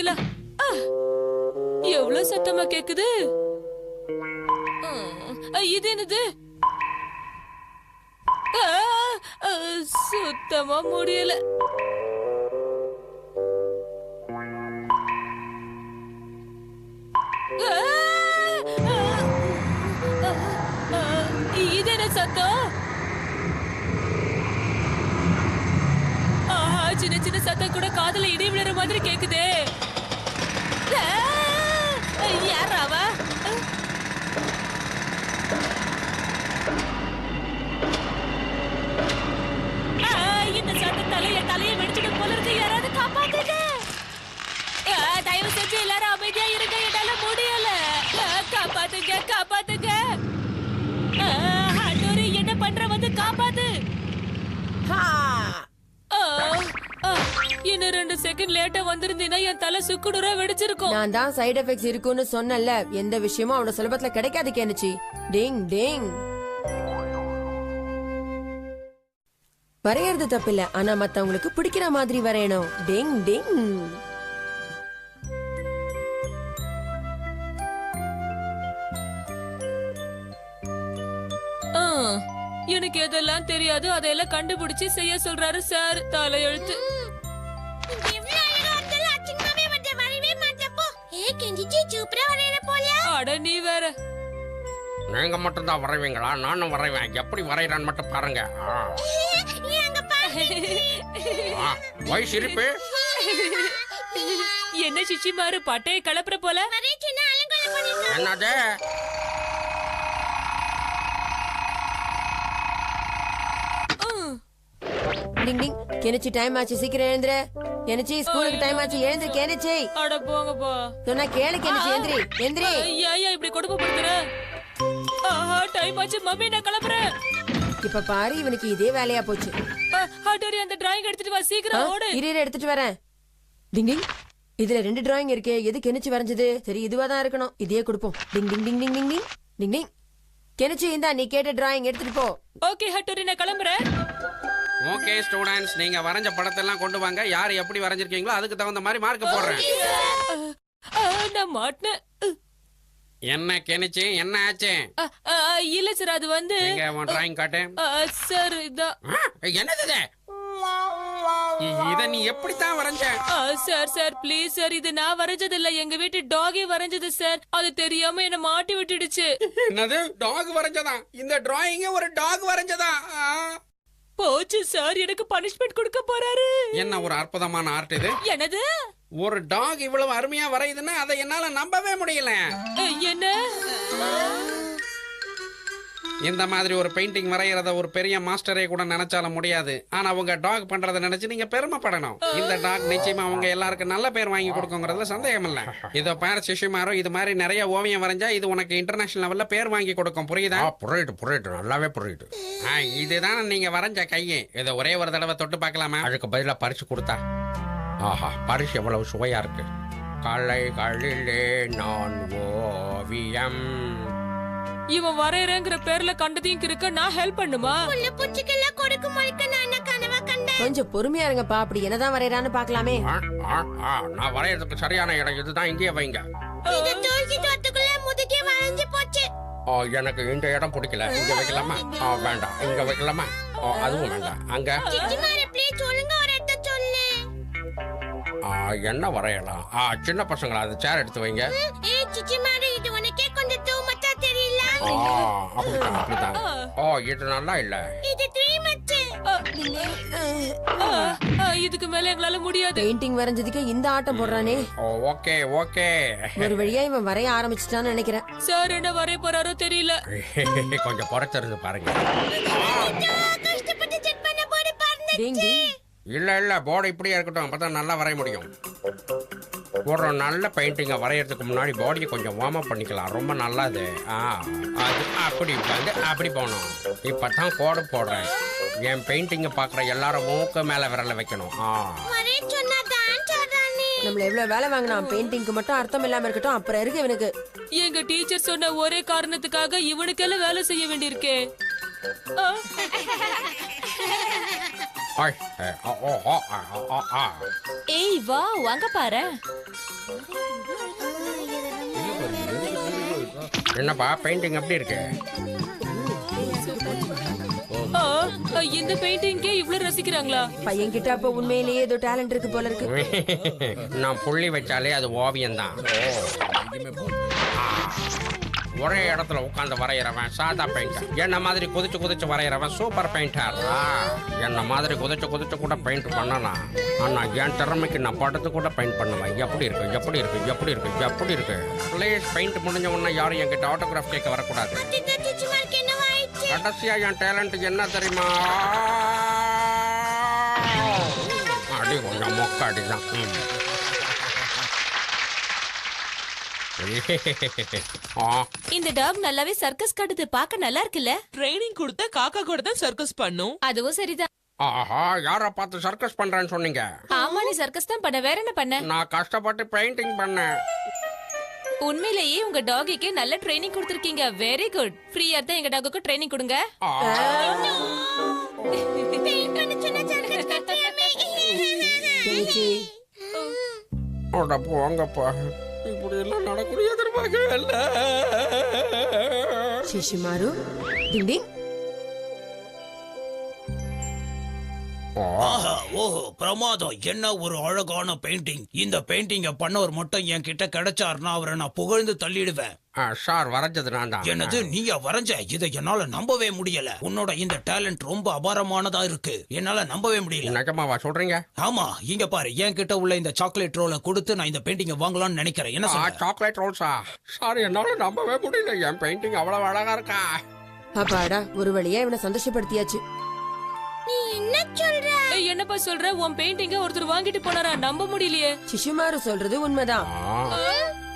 வைக்கலாம். எவ்வளவு சத்தமா கேக்குது. இது என்னது? சுத்தமா முடியல. இது என்ன சத்தம்? சின்ன சின்ன சத்தம் கூட காதுல இடி விழுற மாதிரி கேக்குதே. யாராவ? இந்த சத்தத்தால என் தலையை வெடிச்சிட்டு போல இருக்கு. யாராவது காப்பாத்துங்க. தயவு செஞ்சு எல்லாரும் அமைதியா இருங்க. என்னால முடியல. காப்பாத்துங்க, காப்பாத்துங்க. ஹட்டோரி, என்ன பண்ற? வந்து காப்பாத்து. இன்னும் 2 செகண்ட் லேட்டா வந்திருந்தீங்கன்னா என் தலை சுக்குநூறா வெடிச்சிருக்கும். நான் தான் சைடு எஃபெக்ட்ஸ் இருக்குன்னு சொன்னல. எந்த விஷயமும் அவ்வளவு சுலபத்துல கிடைக்காது கேனுச்சி. டிங் டிங். வரையறது தப்பில்ல, ஆனா மத்தவங்களுக்கு பிடிக்கிற மாதிரி வரையணும். டிங் டிங். எனக்கு எதெல்லாம் தெரியாது அதெல்லாம் கண்டுபிடிச்சு செய்ய சொல்றாரு சார். தலையெழுத்து. அட நீ வேற. நீங்க மட்டும் தான் வரைவீங்களா? நானும் வரைவேன். எப்படி வரைகிறான்னு மட்டும் பாருங்க. சிரிப்பு என்ன சிச்சிமாரு பட்டையை கலப்புற போல? என்னது? டிங் டிங். கெனிச்சி டைம் ஆச்சு, சீக்கிரம் எழுந்துரு. கெனிச்சி ஸ்கூலுக்கு டைம் ஆச்சு, எழுந்துரு கெனிச்சி. அட போங்கப்பா. சொன்னா கேளு கெனிச்சி, எந்திரி எந்திரி. ஏன் இப்படி கொடுமைப்படுத்துற? டைம் ஆச்சு மம்மி, நான் கிளம்புறேன். இப்ப பாரு, இவனுக்கு இதே வேலையா போச்சு. ஹட்டோரி, அந்த டிராயிங் எடுத்துட்டு வா, சீக்கிரம் ஓடு. இரு எடுத்துட்டு வரேன். டிங் டிங். இதுல 2 டிராயிங் இருக்கே, எது கெனிச்சி வரைஞ்சது? சரி, இதுவா தான் இருக்கணும். இதே கொடுப்போம். டிங் டிங் டிங் டிங் டிங் டிங் டிங் டிங். கெனிச்சி, இந்தா நீ கேட்ட டிராயிங் எடுத்துட்டு போ. ஓகே ஹட்டோரி, நான் கிளம்புறேன். ஓகே ஸ்டூடண்ட்ஸ், நீங்க வரைஞ்ச படத்தெல்லாம் கொண்டு வாங்க. யார் எப்படி வரைஞ்சிருக்கீங்களோ அதுக்கு தகுந்த மாதிரி மார்க் போடுறேன். நான் மாட்டினேன். என்ன கெனிச்சி, என்ன ஆச்சு? இல்ல சார், அது வந்து நீங்க உன் டிராயிங் காட்டு. சார் இதான். என்னது இது? இத நீ எப்படித்தான் வரைஞ்ச? சார் ப்ளீஸ் சார், இது நான் வரைஞ்சது இல்ல, எங்க வீட்டு டாகே வரைஞ்சது சார். அது தெரியாம என்ன மாட்டி விட்டுடுச்சு. என்னது? டாக் வரைஞ்சதா? இந்த டிராயிங் ஒரு டாக் வரைஞ்சதா? போச்சு சார், எனக்கு பனிஷ்மெண்ட் கொடுக்க போறாரு. என்ன ஒரு அற்புதமான ஆர்ட் இது. என்னது? ஒரு டாக் இவ்வளவு அருமையா வரையுதுன்னா அதை என்னால நம்பவே முடியல. என்ன? இந்த மாதிரி ஒரு பெயிண்டிங் வரைகிறத ஒரு பெரிய மாஸ்டரே கூட நினைச்சாலும் முடியாது. ஆனா உங்க டாக் பண்றதை நினைச்சு நீங்க பெருமைப்படணும். இந்த டாக் நிச்சயமா அவங்க எல்லாருக்கும் நல்ல பேர் வாங்கி கொடுக்குங்கிறதுல சந்தேகம் இல்ல. இதோ பேர் சிஷிமாரோ, இது மாதிரி நிறைய ஓவியம் வரைஞ்சா இது உனக்கு இன்டர்நேஷனல் லெவல்ல பேர் வாங்கி கொடுக்கும். புரியுதா? புரியுது, நல்லாவே புரியுது. இதுதான் நீங்க வரைஞ்ச கையே. இதை ஒரே ஒரு தடவை தொட்டு பார்க்கலாமா? அதுக்கு பதிலா பரிசு கொடுத்தா? ஆஹா, பரிசு எவ்வளவு சுவையா இருக்கு. கலைகளிலே நான் ஓவியம். இவன் வரையறேங்கிற பேர்ல கண்டதையும் இருக்க நான் ஹெல்ப் பண்ணுமா? கொஞ்சம் பொறுமையா இருங்கப்பா. அப்படி என்னதான் வரையறான்னு பாக்கலாமே. நான் வரையறதுக்கு சரியான இடம் இதுதான். இங்கே வைங்க. எனக்கு இந்த இடம் பிடிக்கல. இங்க வைக்கலாமா? வேண்டாம். இங்க வைக்கலாமா? அதுவும் வேண்டாம். அங்க என்ன வரையலாம்? சின்ன பசங்களா? அது சேர் எடுத்து வைங்க. அப்படித்தான். இது நல்லா இல்ல. இதுக்கு மேல எங்களால முடியாது. பெயிண்டிங் வரைஞ்சதுக்கு இந்த ஆட்டம் போடுறானே. ஓகே. ஒரு வழியா இவன் வரைய ஆரம்பிச்சிட்டான்னு நினைக்கிறேன். சார் என்ன வரைய போறாரோ தெரியல. கொஞ்சம் பொறுத்திருந்து பாருங்க. இல்ல போர்டு இப்படியே இருக்கட்டும். அப்பதான் நல்லா வரைய முடியும். ஒரு நல்ல பெயிண்டிங்கை வரையறதுக்கு முன்னாடி பாடியை கொஞ்சம் வார்ம் அப் பண்ணிக்கலாம். ரொம்ப நல்லது. அது அப்படி உட்காந்து அப்படி போகணும். இப்பதான் கோடு போடுறேன். என் பெயிண்டிங்கை பாக்குற எல்லாரும் மூக்கு மேல விரல வைக்கணும். நம்மள எவ்வளவு வேலை வாங்கினான். பெயிண்டிங்க்கு மட்டும் அர்த்தம் இல்லாம இருக்கட்டும். அப்புறம் இருக்கு இவனுக்கு. எங்க டீச்சர் சொன்ன ஒரே காரணத்துக்காக இவனுக்கெல்லாம் வேலை செய்ய வேண்டியிருக்கே. ஏய் வா, வாங்க பாரு. என்னப்பா பெயிண்டிங் எப்படி இருக்கு? ஆ, இந்த பெயிண்டிங்கே இவ்ளோ ரசிக்கிறாங்களா? பையன் கிட்ட அப்ப உண்மையிலேயே ஏதோ டேலண்ட் இருக்கு போல இருக்கு. நான் புள்ளி வச்சாலே அது ஓவியம்தான். ஒரே இடத்துல உட்காந்து வரைகிறவன் சாதா பெயிண்டர். என்ன மாதிரி குதிச்சு குதிச்சு வரைகிறவன் சூப்பர் பெயிண்டர். என்ன மாதிரி குதிச்சு குதிச்சு கூட பெயிண்ட் பண்ணலாம். ஆனா என் திறமைக்கு நான் படத்து கூட பெயிண்ட் பண்ணுவேன். எப்படி இருக்கு எப்படி இருக்கு எப்படி இருக்கு எப்படி இருக்கு? ப்ளீஸ் பெயிண்ட் முடிஞ்ச உடனே யாரும் என்கிட்ட ஆட்டோகிராஃப் கேட்க வரக்கூடாது. கடைசியா என் டேலண்ட் என்ன தெரியுமா? அடி கொஞ்சம் மொக்க அடிதான். இந்த டாக் நல்லாவே சர்க்கஸ் காட்டுது. பார்க்க நல்லா இருக்குல்ல? ட்ரைனிங் கொடுத்த காக்கா கூட தான் சர்க்கஸ் பண்ணும். அதுவும் சரிதான். ஆஹா, யார பார்த்து சர்க்கஸ் பண்றேன்னு சொன்னீங்க? ஆமா, நீ சர்க்கஸ் தான் பண்ண. வேற என்ன பண்ண? நான் கஷ்டப்பட்டு பெயிண்டிங் பண்ணேன். உண்மையிலேயே உங்க டாகிக்கு நல்ல ட்ரைனிங் கொடுத்திருக்கீங்க. Very good. ஃப்ரீயா இருந்தா எங்க டாகுக்கு ட்ரைனிங் கொடுங்க. கெனிச்சி, அட போங்கப்பா, இப்படி எல்லாம் நடக்கூடிய எதிர்பார்க்கல. சிஷிமாரு, டிங் டிங். ஆஹா, ஓஹோ, பிரமாதம். என்ன ஒரு அழகான பெயிண்டிங். இந்த பெயிண்டிங்க பண்ணவர் மட்டும் என்கிட்ட கிடைச்சாருன்னா அவரை நான் புகழ்ந்து தள்ளிடுவேன். சார், வரைஞ்சது நான் தான். என்னது, நீயா வரைஞ்ச? இதை என்னால நம்பவே முடியல. உன்னோட இந்த டேலண்ட் ரொம்ப அபாரமானதா இருக்கு. என்னால நம்பவே முடியல. நிஜமாவா சொல்றீங்க? ஆமா, இங்க பாரு, என்கிட்ட உள்ள இந்த சாக்லேட் ரோலை கொடுத்து நான் இந்த பெயிண்டிங்க வாங்கலாம்னு நினைக்கிறேன். என்ன சொல்ற? சாக்லேட் ரோல்ஸா? சார், என்னால நம்பவே முடியல. என் பெயிண்டிங் அவ்வளவு அழகா இருக்கா? அப்பாடா, ஒரு வழியா இவனை சந்தோஷப்படுத்தியாச்சு. ஏய், என்னப்பா சொல்ற? உன் பெயிண்டிங்க ஒருத்தர் வாங்கிட்டு போனாரா? நம்ப முடியலையே. சிஷிமாரு சொல்றது உண்மைதான்.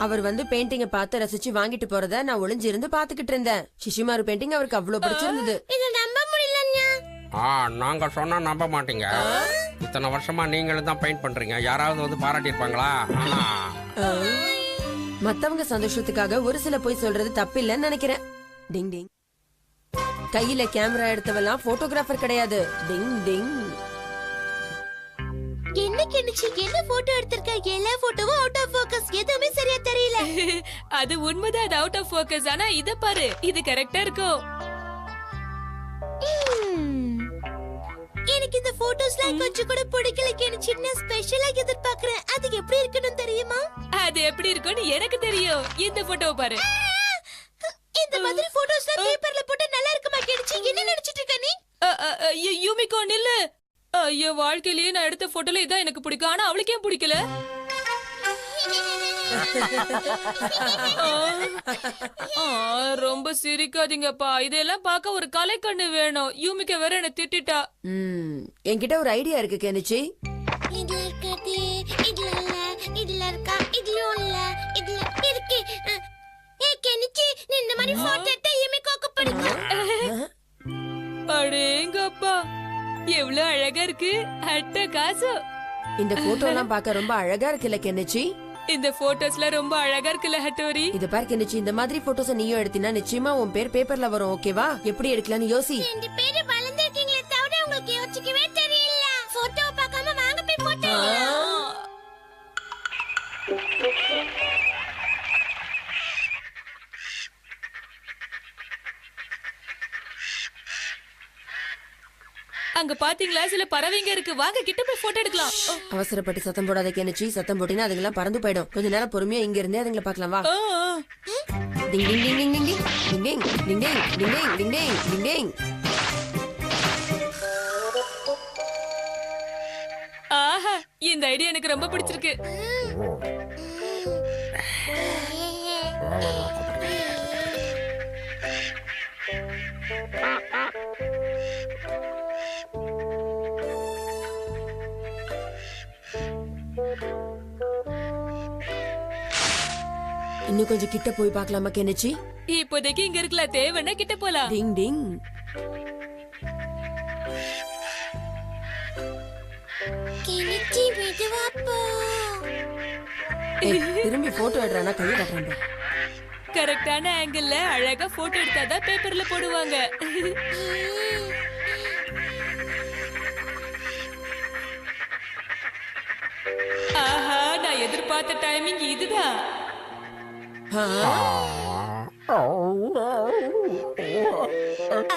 அவர் வந்து பெயிண்டிங்க பார்த்து ரசிச்சு வாங்கிட்டு போறத நான் ஒளிஞ்சிருந்து பாத்துக்கிட்டு இருந்தேன். சிஷிமாரு பெயிண்டிங் அவருக்கு அவ்வளவு பிடிச்சிருந்தது. நாங்க சொன்னா நம்ப மாட்டீங்க. இத்தனை வருஷமா நீங்களும் தான் பெயிண்ட் பண்றீங்க. யாராவது வந்து பாராட்டியிருப்பாங்களா? மத்தவங்க சந்தோஷத்துக்காக ஒரு சில போய் சொல்றது தப்பில்லைன்னு நினைக்கிறேன். டிங் டிங். கையில கேமரா எடுத்தவெல்லாம் போட்டோகிராஃபர் கிடையாது. டிங் டிங். என்ன கெனிச்சி, என்ன போட்டோ எடுத்திருக்க? எல்லா போட்டோவும் அவுட் ஆஃப் ஃபோக்கஸ். எதுவுமே சரியா தெரியல. அது உண்மைதான், அது அவுட் ஆஃப் ஃபோக்கஸ். ஆனா இத பாரு, இது கரெக்டா இருக்கும். எனக்கு இந்த போட்டோஸ்லாம் கொஞ்சம் கூட பிடிக்கல கெனிச்சி. நான் ஸ்பெஷலா எதிர்பார்க்கறேன். அது எப்படி இருக்கணும் தெரியுமா? அது எப்படி இருக்கும்னு எனக்கு தெரியும். இந்த போட்டோவை பாரு. இந்த மாதிரி போட்டோஸ்லாம் பேப்பர்ல போட்டா நல்லா இருக்குமா கெனிச்சி? என்ன நினைச்சிட்டு இருக்க நீ? யூமிகோ நில்லு. ஐயோ, வாழ்க்கையிலேயே நான் எடுத்த போட்டோல இதான் எனக்கு பிடிக்கும். ஆனா அவளுக்கு ஏன் பிடிக்கல? ரொம்ப சிரிக்காதீங்கப்பா. இதெல்லாம் பார்க்க ஒரு கலை கண்ணு வேணும். யூமிக்க வேற என்ன திட்டிட்டா. என்கிட்ட ஒரு ஐடியா இருக்கு கெனிச்சி. இதுல இருக்காது, இதுல இல்ல, இதுல இருக்கா, இதுலயும் இல்ல, இதுல இருக்கு. ஏய் கெனிச்சி, நீ இந்த மாதிரி போட்டோ எடுத்தா யூமிகோக்கு பிடிக்கும். அடேங்கப்பா, எவ்வளவு அழகா இருக்கு. அட்ட காசு. இந்த போட்டோ எல்லாம் பார்க்க ரொம்ப அழகா இருக்குல்ல கெனிச்சி? இந்த போட்டோஸ்ல ரொம்ப அழகா இருக்குல்ல ஹட்டோரி? இத பாரு கெனிச்சி, இந்த மாதிரி போட்டோஸ் நீயும் எடுத்தினா நிச்சயமா உன் பேர் பேப்பர்ல வரும். ஓகேவா? எப்படி எடுக்கலாம்னு யோசி. ரெண்டு பேரும் வளர்ந்துட்டீங்களே தவிர உங்களுக்கு யோசிக்கவே தெரியல. போட்டோவை பார்க்காம வாங்க போய் போட்டோ. அங்க பாத்தீங்களா, சில பறவைங்க இருக்கு. வாங்க கிட்ட போய் போட்டோ எடுக்கலாம். அவசரப்பட்டு சத்தம் போடாத கெனிச்சி. சத்தம் போட்டினா அதுங்கெல்லாம் பறந்து போயிடும். கொஞ்ச நேரம் பொறுமையா இங்க இருந்தே அதுங்களை பார்க்கலாம். வா. டிங் டிங் டிங் டிங் டிங் டிங் டிங் டிங் டிங் டிங் டிங் டிங் டிங் டிங் டிங். ஆஹா, இந்த ஐடியா எனக்கு ரொம்ப பிடிச்சிருக்கு. இன்னும் கொஞ்சம் கிட்ட போய் பார்க்கலாமா கெனிச்சி? இப்போதைக்கு இங்க இருக்கல, தேவைன்னா கிட்ட போலாம். டிங் டிங். கெனிச்சி மெதுவா போ. திரும்பி போட்டோ எடுறானா கையை காட்டுறான். கரெக்டான ஆங்கிள் அழகா போட்டோ எடுத்தாதான் பேப்பர்ல போடுவாங்க. ஆஹா, நான் எதிர்பார்த்த எதிர்பார்த்த டைமிங் இதுதான்.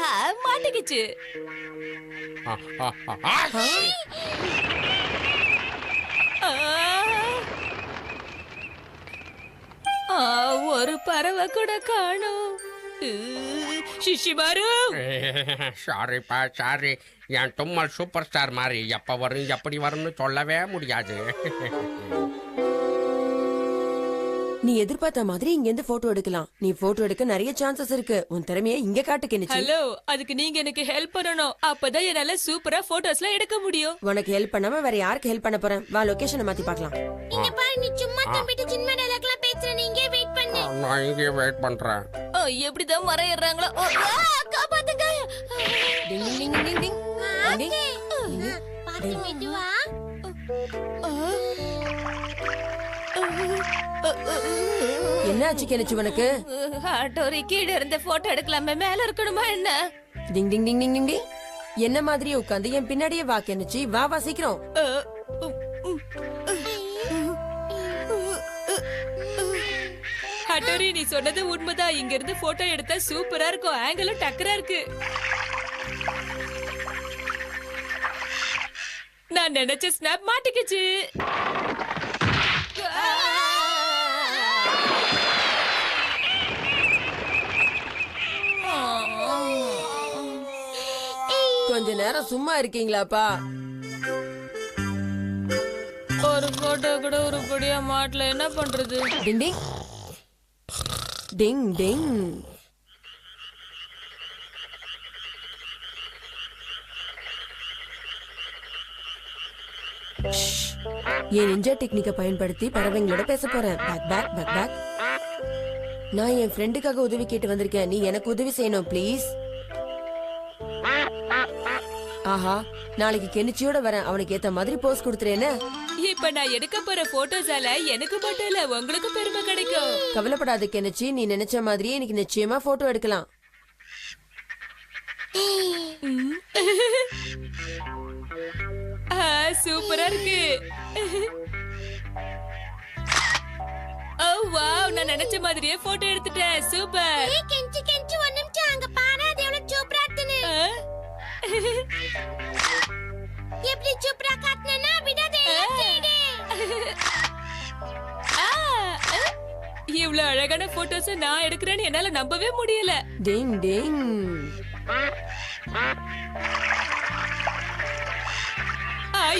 ஆ, மாட்டிக்கிச்சு. ஆ, ஒரு பறவை கூட காணோம். சிஷிமாரு, சாரிப்பா சாரி. என் தும்மல் சூப்பர் ஸ்டார் மாதிரி எப்ப வரும் எப்படி வரும்னு சொல்லவே முடியாது. நீ எதிர்பார்த்த மாதிரி இங்க இருந்து போட்டோ எடுக்கலாம். நீ போட்டோ எடுக்க நிறைய சான்சஸ் இருக்கு. உன் திறமையை இங்க காட்டு கெனிச்சி. ஹலோ, அதுக்கு நீங்க எனக்கு ஹெல்ப் பண்ணணும். அப்பதான் என்னால சூப்பரா போட்டோஸ்லாம் எடுக்க முடியும். உனக்கு ஹெல்ப் பண்ணாம வேற யாருக்கு ஹெல்ப் பண்ண போறேன்? வா லொகேஷனை மாத்தி பார்க்கலாம். இங்க பாரு, நீ சும்மா தம்பிட்டு சின்ன டயலாக்லாம் பேசுற. நீ இங்கே வெயிட் பண்ணு. நான் இங்கே வெயிட் பண்றேன். எப்படிதான் வரையறாங்களோ. காப்பாத்துங்க. டிங் டிங் டிங் டிங் டிங். டிங் டிங். பாத்து மெதுவா. என்னாச்சு கெனிச்சி உனக்கு? ஆட்டோரி கீழ இருந்த போட்டோ எடுக்கலாமே, மேல இருக்கணுமா என்ன? டிங் டிங் டிங் டிங் டிங் டிங். என்ன மாதிரியே உட்காந்து என் பின்னாடியே வா கெனிச்சி. வா வா சீக்கிரம். ஆட்டோரி, நீ சொன்னது உண்மைதான். இங்க இருந்து போட்டோ எடுத்தா சூப்பரா இருக்கும். ஆங்கிளும் டக்கரா இருக்கு. நான் நினைச்ச ஸ்னாப் மாட்டிக்கிச்சு. கொஞ்ச நேரம் சும்மா இருக்கீங்களாப்பா? ஒரு போட்டோ கூட உருப்படியா மாட்டல, என்ன பண்றது? டிங் டிங் டிங் டிங். என் நிஞ்சா டெக்னிக்கை பயன்படுத்தி பறவைங்களோட பேச போறேன். பேக் பேக் பேக் பேக். நான் என் ஃப்ரெண்டுக்காக உதவி கேட்டு வந்திருக்கேன். நீ எனக்கு உதவி செய்யணும் ப்ளீஸ். ஆஹா, நாளைக்கு கெனிச்சியோட வரேன். அவனுக்கு ஏத்த மாதிரி போஸ் கொடுத்துறேன்னு. இப்ப நான் எடுக்க போற போட்டோஸால எனக்கு மட்டும் இல்ல, உங்களுக்கு பெருமை கிடைக்கும். கவலைப்படாத கெனிச்சி, நீ நினைச்ச மாதிரியே எனக்கு நிச்சயமா போட்டோ எடுக்கலாம். சூப்பரா இருக்கு. ஓ வாவ், நான் நினைச்ச மாதிரியே போட்டோ எடுத்துட்டேன். சூப்பர். ஏய் கெஞ்சி கெஞ்சி ஒரு நிமிஷம் அங்க பாரு. அது எவ்வளவு சூப்பரா இருக்குன்னு. எப்படி சூப்பரா காட்டுனா விடாதே. இவ்வளவு அழகான போட்டோஸ் நான் எடுக்கிறேன்னு என்னால நம்பவே முடியல. டிங் டிங்.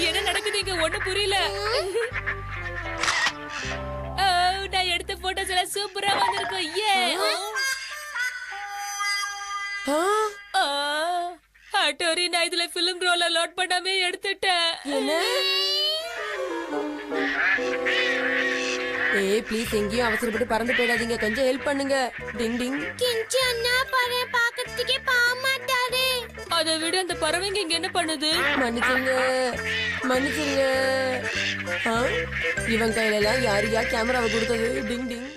என்ன நடக்குது இங்க? ஒண்ணு புரியல. நான் எடுத்த போட்டோஸ் எல்லாம் சூப்பரா வந்திருக்கும். ஏ ஆட்டோரி, நான் இதுல பிலிம் ரோல லோட் பண்ணாமே எடுத்துட்டேன். ஏய் ப்ளீஸ், எங்கேயும் அவசரப்பட்டு பறந்து போயிடாதீங்க. கொஞ்சம் ஹெல்ப் பண்ணுங்க. டிங் டிங். கெஞ்சி அண்ணா பாரு, பாக்கிறதுக்கே பாமாட்டாரு. அதை விட அந்த பறவைங்க இங்க என்ன பண்ணுது? மன்னிச்சுங்க மன்னிச்சுங்க. இவன் கையில எல்லாம் யாரையா கேமராவை கொடுத்தது? டிங் டிங்.